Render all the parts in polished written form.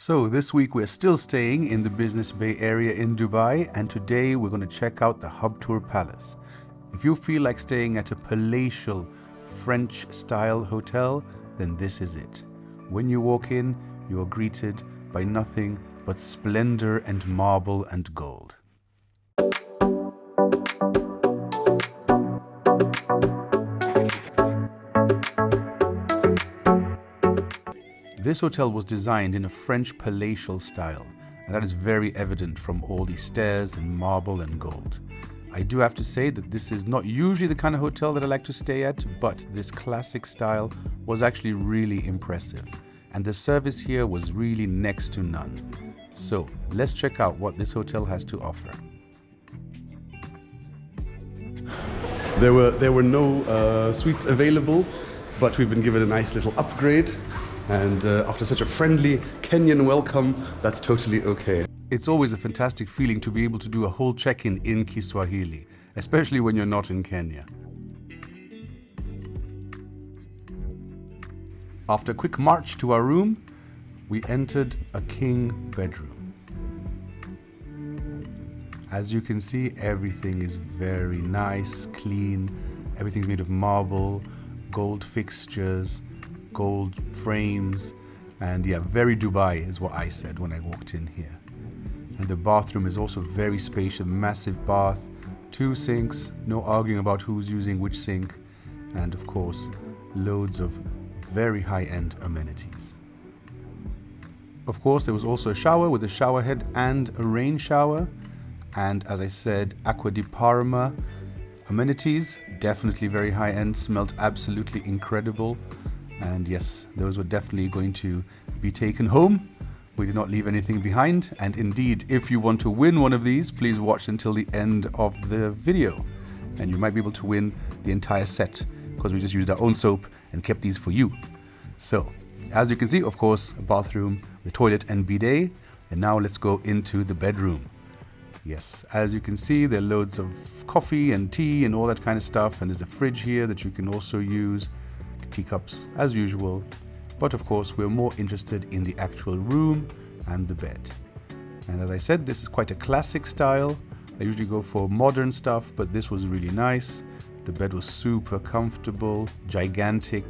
So this week we're still staying in the Business Bay Area in Dubai, and today we're going to check out the Habtoor Palace. If you feel like staying at a palatial French-style hotel, then this is it. When you walk in, you are greeted by nothing but splendor and marble and gold. This hotel was designed in a French palatial style, and that is very evident from all the stairs and marble and gold. I do have to say that this is not usually the kind of hotel that I like to stay at, but this classic style was actually really impressive, and the service here was really next to none. So let's check out what this hotel has to offer. There were no suites available, but we've been given a nice little upgrade. And after such a friendly Kenyan welcome, that's totally okay. It's always a fantastic feeling to be able to do a whole check-in in Kiswahili, especially when you're not in Kenya. After a quick march to our room, we entered a king bedroom. As you can see, everything is very nice, clean. Everything's made of marble, gold fixtures, gold frames, and yeah, very Dubai is what I said when I walked in here. And the bathroom is also very spacious, massive bath, 2 sinks, no arguing about who's using which sink, and of course, loads of very high-end amenities. Of course, there was also a shower with a shower head and a rain shower, and as I said, Acqua di Parma amenities, definitely very high-end, smelled absolutely incredible. And yes, those were definitely going to be taken home. We did not leave anything behind. And indeed, if you want to win one of these, please watch until the end of the video. And you might be able to win the entire set because we just used our own soap and kept these for you. So, as you can see, of course, a bathroom, the toilet and bidet. And now let's go into the bedroom. Yes, as you can see, there are loads of coffee and tea and all that kind of stuff. And there's a fridge here that you can also use. Teacups as usual, but of course we're more interested in the actual room and the bed. And as I said, this is quite a classic style. I usually go for modern stuff, but this was really nice. The bed was super comfortable, gigantic,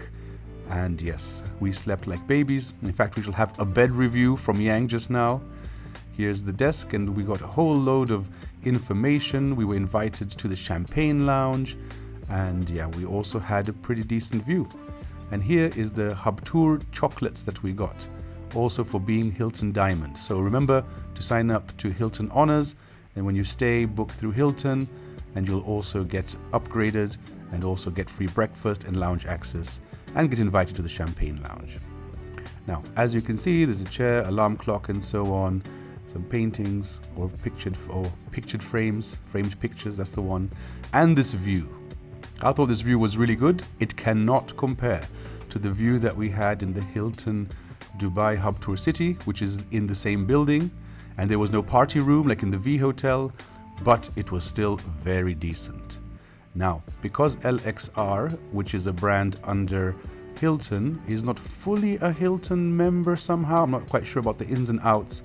and yes, we slept like babies. In fact, we shall have a bed review from Yang just now. Here's the desk, and we got a whole load of information. We were invited to the champagne lounge, and yeah, we also had a pretty decent view. And here is the Habtoor chocolates that we got, also for being Hilton Diamond. So remember to sign up to Hilton Honors, and when you stay, book through Hilton, and you'll also get upgraded and also get free breakfast and lounge access and get invited to the champagne lounge. Now, as you can see, there's a chair, alarm clock, and so on, some paintings or pictured frames, framed pictures, that's the one, and this view. I thought this view was really good. It cannot compare to the view that we had in the Hilton Dubai Habtoor City, which is in the same building, and there was no party room like in the V Hotel, but it was still very decent. Now, because LXR, which is a brand under Hilton, is not fully a Hilton member somehow, I'm not quite sure about the ins and outs,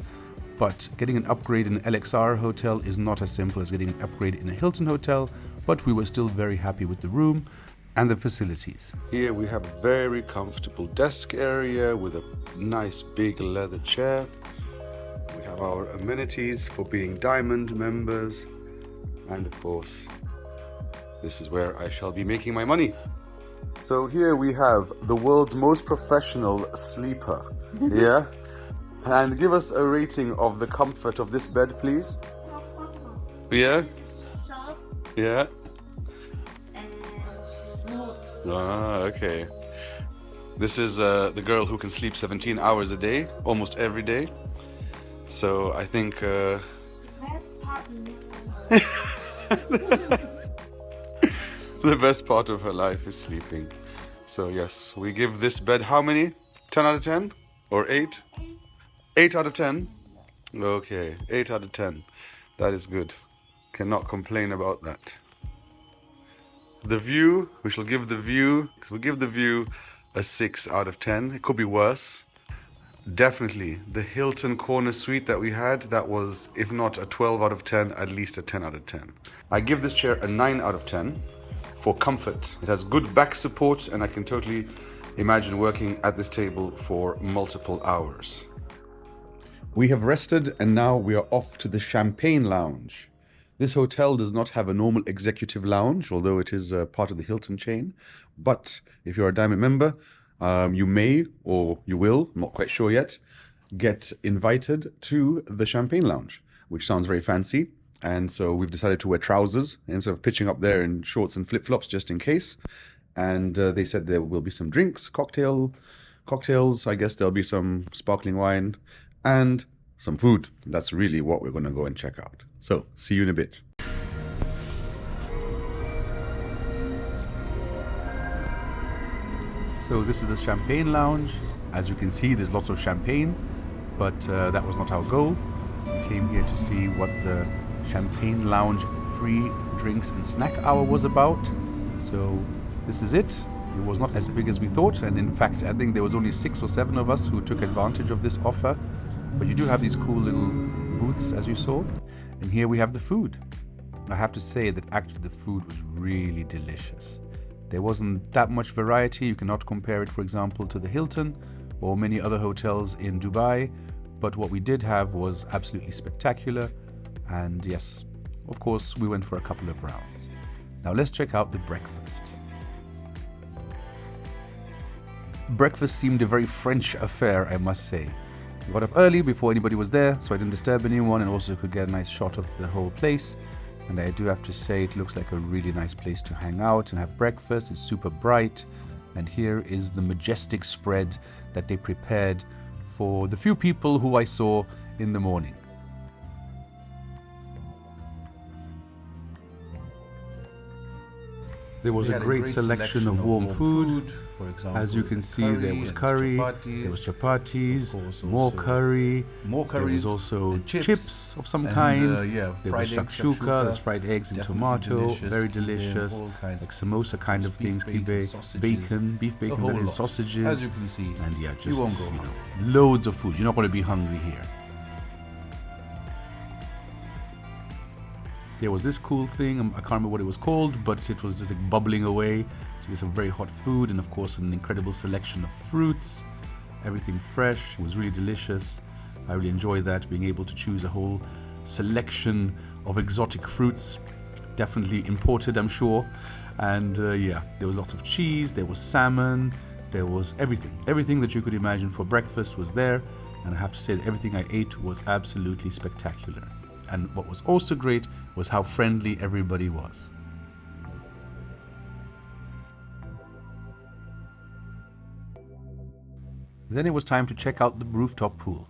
but getting an upgrade in an LXR hotel is not as simple as getting an upgrade in a Hilton hotel, but we were still very happy with the room and the facilities. Here we have a very comfortable desk area with a nice big leather chair. We have our amenities for being Diamond members, and of course, this is where I shall be making my money. So here we have the world's most professional sleeper. Yeah? And give us a rating of the comfort of this bed, please. Yeah? Yeah. And she's smooth. Ah, okay. This is the girl who can sleep 17 hours a day, almost every day. So I think the best part of her life is sleeping. So yes, we give this bed how many? 10 out of 10? Or 8? 8 out of 10? Okay, 8 out of 10. That is good. Cannot complain about that. The view, we'll give the view a 6 out of 10. It could be worse. Definitely. The Hilton corner suite that we had, that was, if not a 12 out of 10, at least a 10 out of 10. I give this chair a 9 out of 10 for comfort. It has good back support and I can totally imagine working at this table for multiple hours. We have rested and now we are off to the Champagne Lounge. This hotel does not have a normal executive lounge, although it is part of the Hilton chain. But if you're a Diamond member, you may, or you will, I'm not quite sure yet, get invited to the Champagne Lounge, which sounds very fancy. And so we've decided to wear trousers instead of pitching up there in shorts and flip-flops just in case. And they said there will be some drinks, cocktails, I guess there'll be some sparkling wine and some food. That's really what we're going to go and check out. So, see you in a bit. So this is the Champagne Lounge. As you can see, there's lots of champagne, but that was not our goal. We came here to see what the Champagne Lounge free drinks and snack hour was about. So this is it. It was not as big as we thought, and in fact I think there was only 6 or 7 of us who took advantage of this offer. But you do have these cool little booths, as you saw, and here we have the food. I have to say that actually the food was really delicious. There wasn't that much variety. You cannot compare it, for example, to the Hilton or many other hotels in Dubai. But what we did have was absolutely spectacular. And yes, of course, we went for a couple of rounds. Now let's check out the breakfast. Breakfast seemed a very French affair, I must say. We got up early before anybody was there, so I didn't disturb anyone and also could get a nice shot of the whole place. And I do have to say it looks like a really nice place to hang out and have breakfast. It's super bright. And here is the majestic spread that they prepared for the few people who I saw in the morning. There was a great selection of warm food. For example, as you can see, there was curry, there was chapatis, more curry, there was also chips of some kind, there was shakshuka, there's fried eggs and tomato, very delicious, like samosa kind of things, kibbeh, bacon, beef bacon, that is, sausages, as you can see, and yeah, just, loads of food. You're not going to be hungry here. There was this cool thing, I can't remember what it was called, but it was just like bubbling away. So we had some very hot food and of course an incredible selection of fruits. Everything fresh, it was really delicious. I really enjoyed that, being able to choose a whole selection of exotic fruits. Definitely imported, I'm sure. And yeah, there was lots of cheese, there was salmon, there was everything. Everything that you could imagine for breakfast was there. And I have to say that everything I ate was absolutely spectacular. And what was also great was how friendly everybody was. Then it was time to check out the rooftop pool.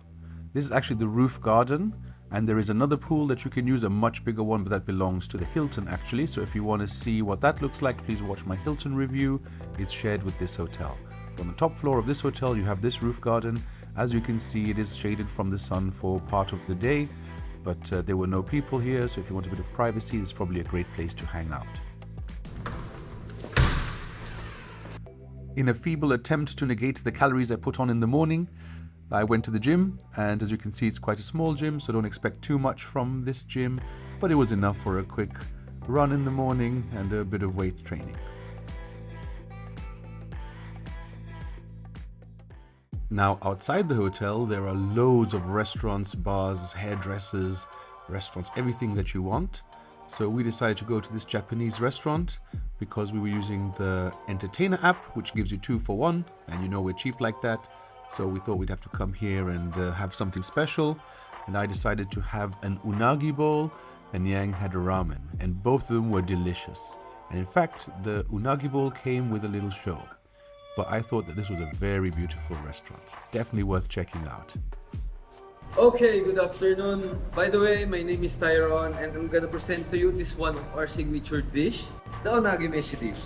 This is actually the roof garden, and there is another pool that you can use, a much bigger one, but that belongs to the Hilton actually. So if you want to see what that looks like, please watch my Hilton review. It's shared with this hotel. On the top floor of this hotel, you have this roof garden. As you can see, it is shaded from the sun for part of the day, but there were no people here, so if you want a bit of privacy, it's probably a great place to hang out. In a feeble attempt to negate the calories I put on in the morning, I went to the gym, and as you can see, it's quite a small gym, so don't expect too much from this gym, but it was enough for a quick run in the morning and a bit of weight training. Now, outside the hotel, there are loads of restaurants, bars, hairdressers, restaurants, everything that you want. So we decided to go to this Japanese restaurant because we were using the Entertainer app, which gives you 2 for 1, and you know we're cheap like that. So we thought we'd have to come here and have something special. And I decided to have an unagi bowl, and Yang had a ramen, and both of them were delicious. And in fact, the unagi bowl came with a little show. But I thought that this was a very beautiful restaurant. Definitely worth checking out. Okay, good afternoon. By the way, my name is Tyrone and I'm gonna present to you this one of our signature dish, the onagi meshi dish.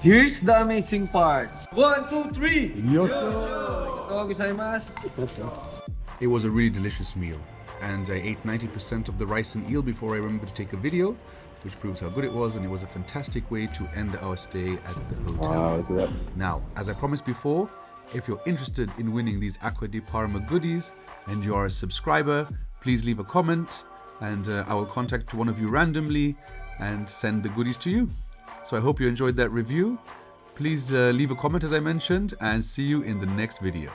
Here's the amazing parts. 1, 2, 3! It was a really delicious meal, and I ate 90% of the rice and eel before I remembered to take a video, which proves how good it was, and it was a fantastic way to end our stay at the hotel. Wow, look at that. Now, as I promised before, If you're interested in winning these Acqua di Parma goodies and you're a subscriber, please leave a comment and I will contact one of you randomly and send the goodies to you. So I hope you enjoyed that review. Please leave a comment as I mentioned and see you in the next video.